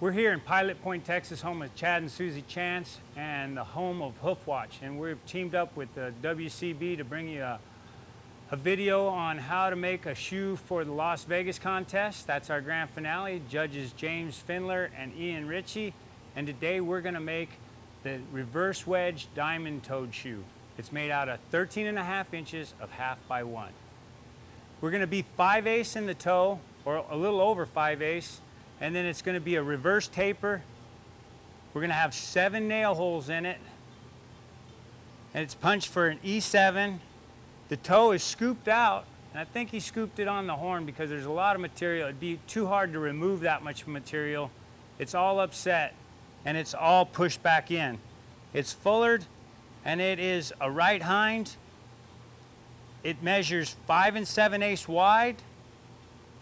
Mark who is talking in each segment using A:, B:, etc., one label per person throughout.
A: We're here in Pilot Point, Texas, home of Chad and Susie Chance and the home of Hoofwatch. And we've teamed up with the WCB to bring you a video on how to make a shoe for the Las Vegas contest. That's our grand finale. Judges James Findler and Ian Ritchie. And today we're going to make the reverse wedge diamond-toed shoe. It's made out of 13.5 inches of 1/2 by 1. We're going to be 5/8 in the toe, or a little over 5/8. And then it's going to be a reverse taper. We're going to have 7 nail holes in it. And it's punched for an E7. The toe is scooped out. And I think he scooped it on the horn because there's a lot of material. It'd be too hard to remove that much material. It's all upset and it's all pushed back in. It's fullered and it is a right hind. It measures 5 7/8 wide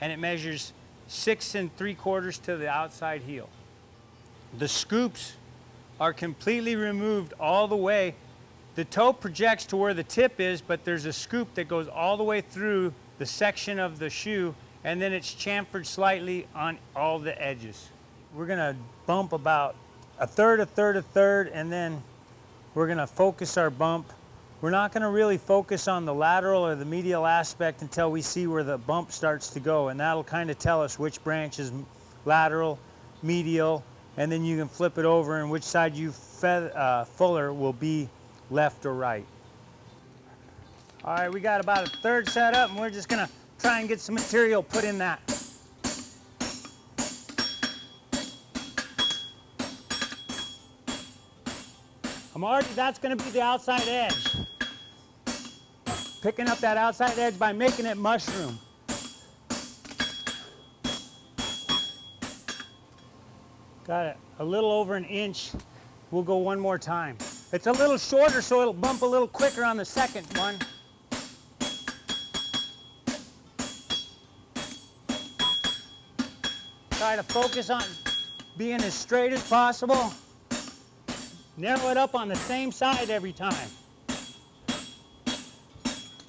A: and it measures 6 3/4 to the outside heel. The scoops are completely removed all the way. The toe projects to where the tip is, but there's a scoop that goes all the way through the section of the shoe, and then it's chamfered slightly on all the edges. We're gonna bump about a third, and then we're gonna focus our bump. We're not going to really focus on the lateral or the medial aspect until we see where the bump starts to go, and that'll kind of tell us which branch is lateral, medial, and then you can flip it over and which side you fuller will be left or right. All right, we got about a third set up and we're just going to try and get some material put in that. That's going to be the outside edge. Picking up that outside edge by making it mushroom. Got it a little over an inch. We'll go one more time. It's a little shorter, so it'll bump a little quicker on the second one. Try to focus on being as straight as possible. Narrow it up on the same side every time.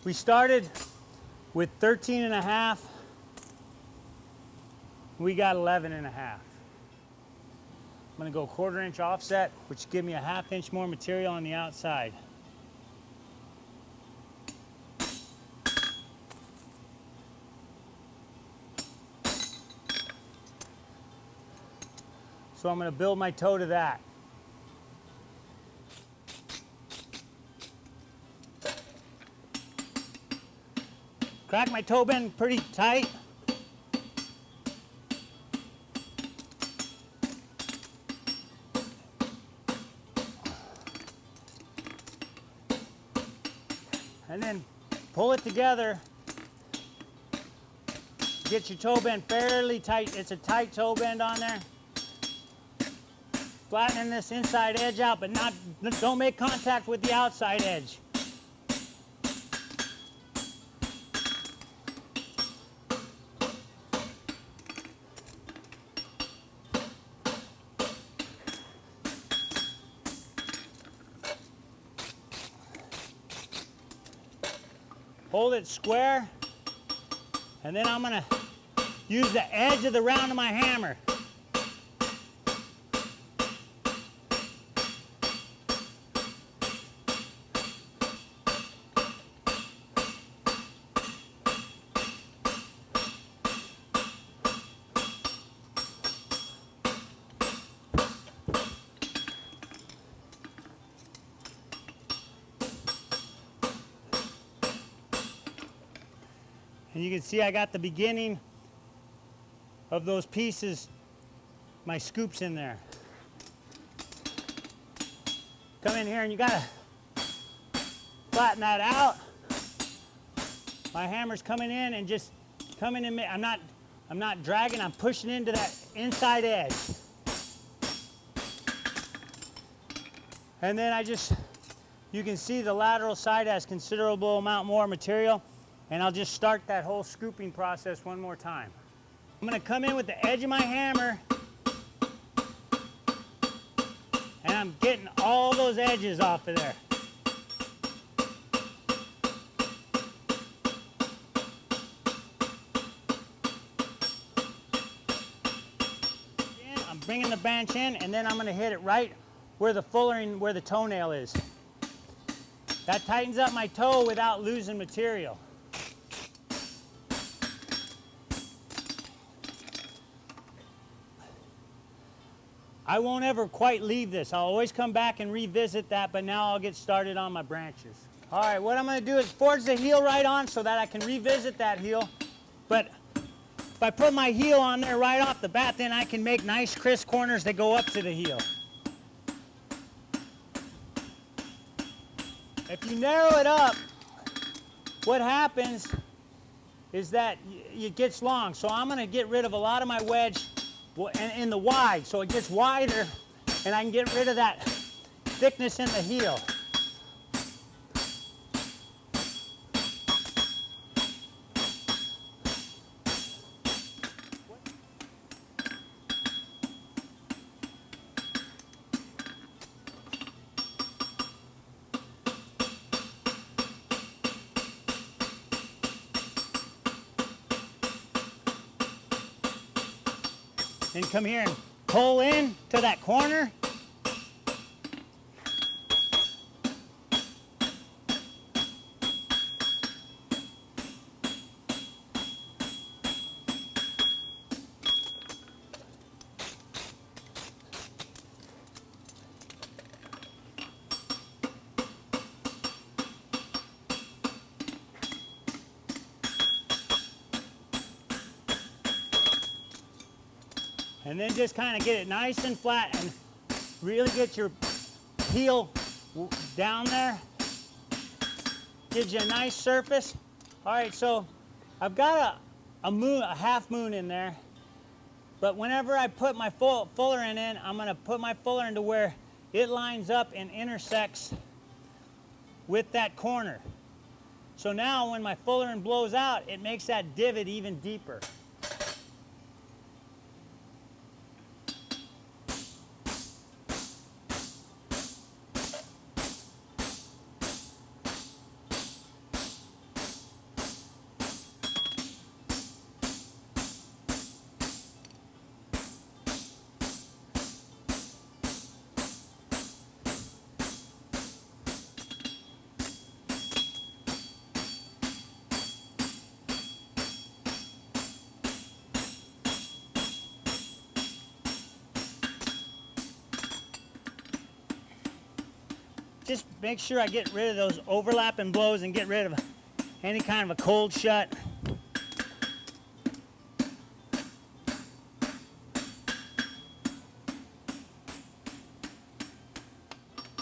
A: We started with 13.5. We got 11.5. I'm going to go 1/4 inch offset, which give me a 1/2 inch more material on the outside. So I'm going to build my toe to that. Crack my toe bend pretty tight. And then pull it together. Get your toe bend fairly tight. It's a tight toe bend on there. Flattening this inside edge out, but don't make contact with the outside edge. Hold it square, and then I'm going to use the edge of the round of my hammer. And you can see I got the beginning of those pieces, my scoops in there. Come in here and you gotta flatten that out. My hammer's coming in and just coming in. I'm not dragging, I'm pushing into that inside edge. And then you can see the lateral side has considerable amount more material. And I'll just start that whole scooping process one more time. I'm going to come in with the edge of my hammer, and I'm getting all those edges off of there. I'm bringing the branch in, and then I'm going to hit it right where the fullering, where the toenail is. That tightens up my toe without losing material. I won't ever quite leave this. I'll always come back and revisit that, but now I'll get started on my branches. All right, what I'm going to do is forge the heel right on so that I can revisit that heel. But if I put my heel on there right off the bat, then I can make nice crisp corners that go up to the heel. If you narrow it up, what happens is that it gets long. So I'm going to get rid of a lot of my wedge in the wide, so it gets wider, and I can get rid of that thickness in the heel. Then come here and pull in to that corner. And then just kind of get it nice and flat and really get your heel down there. Gives you a nice surface. All right, so I've got a half moon in there, but whenever I put my fullering in, I'm going to put my fullering to where it lines up and intersects with that corner. So now when my fullering blows out, it makes that divot even deeper. Just make sure I get rid of those overlapping blows and get rid of any kind of a cold shut.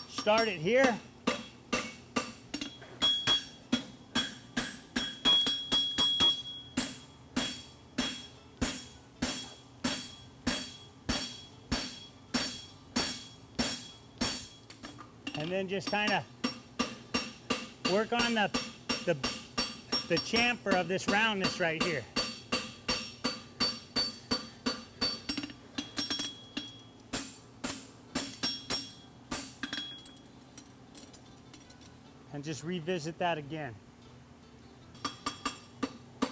A: Start it here. And then just kind of work on the chamfer of this roundness right here. And just revisit that again.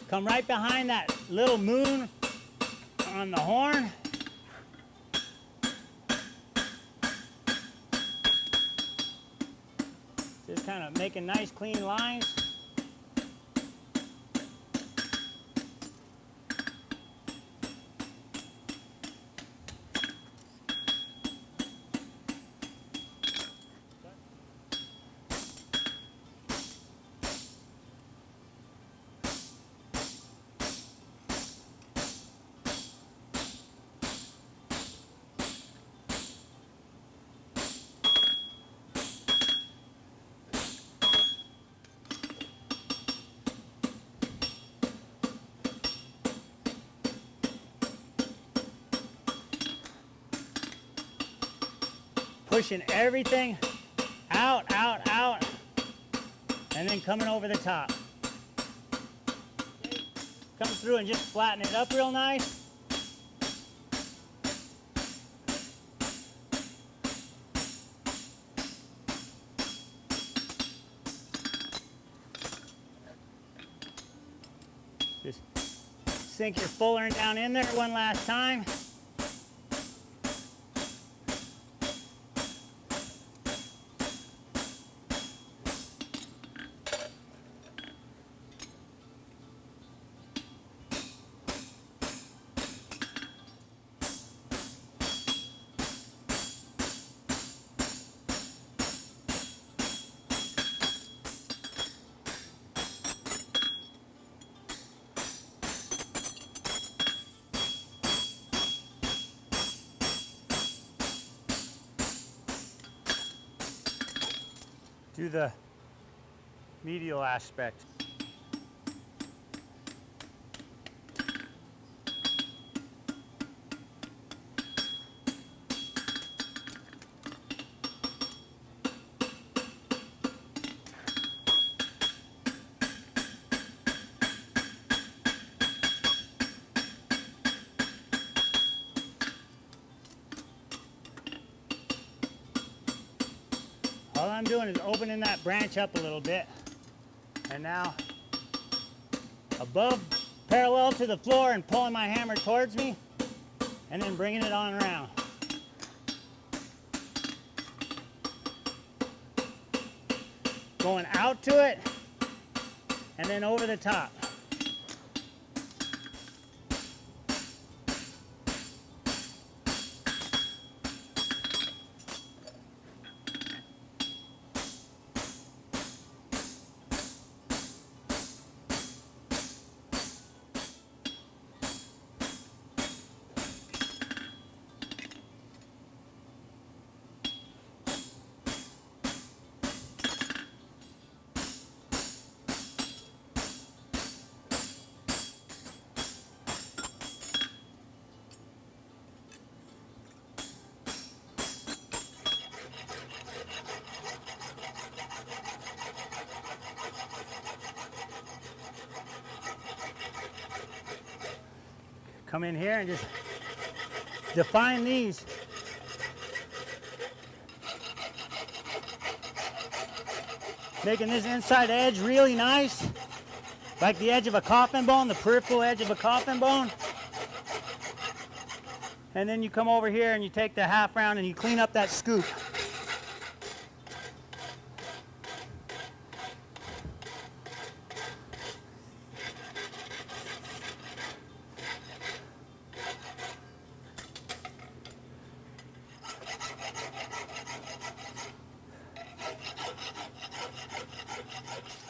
A: Come right behind that little moon on the horn. Just kind of making nice clean lines. Pushing everything out, out, out, and then coming over the top. Come through and just flatten it up real nice. Just sink your fullering down in there one last time. do the medial aspect. All I'm doing is opening that branch up a little bit, and now above, parallel to the floor, and pulling my hammer towards me, and then bringing it on around. Going out to it, and then over the top. Come in here and just define these. Making this inside edge really nice, like the edge of a coffin bone, the peripheral edge of a coffin bone. And then you come over here and you take the half round and you clean up that scoop.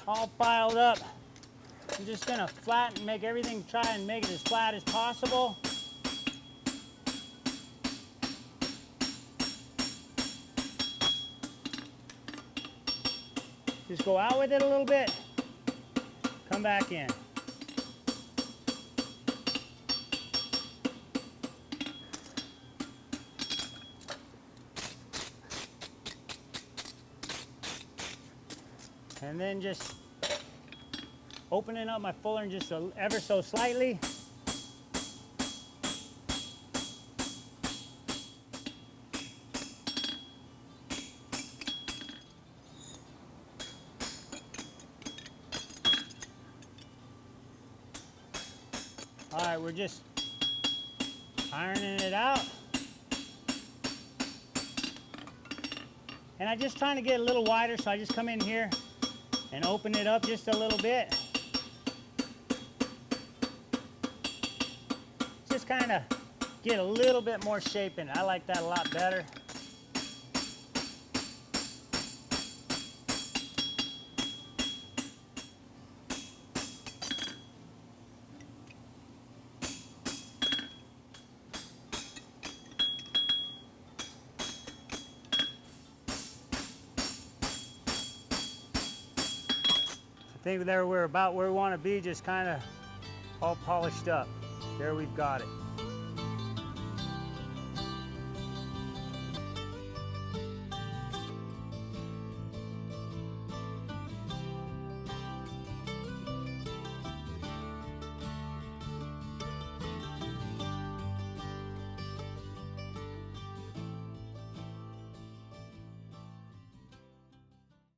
A: All filed up. I'm just gonna flatten, make everything, try and make it as flat as possible. Just go out with it a little bit, come back in. And then just opening up my fuller just ever so slightly. All right, we're just ironing it out. And I'm just trying to get a little wider, so I just come in here and open it up just a little bit. Just kind of get a little bit more shape in it. I like that a lot better. I think there we're about where we want to be, just kind of all polished up. There we've got it.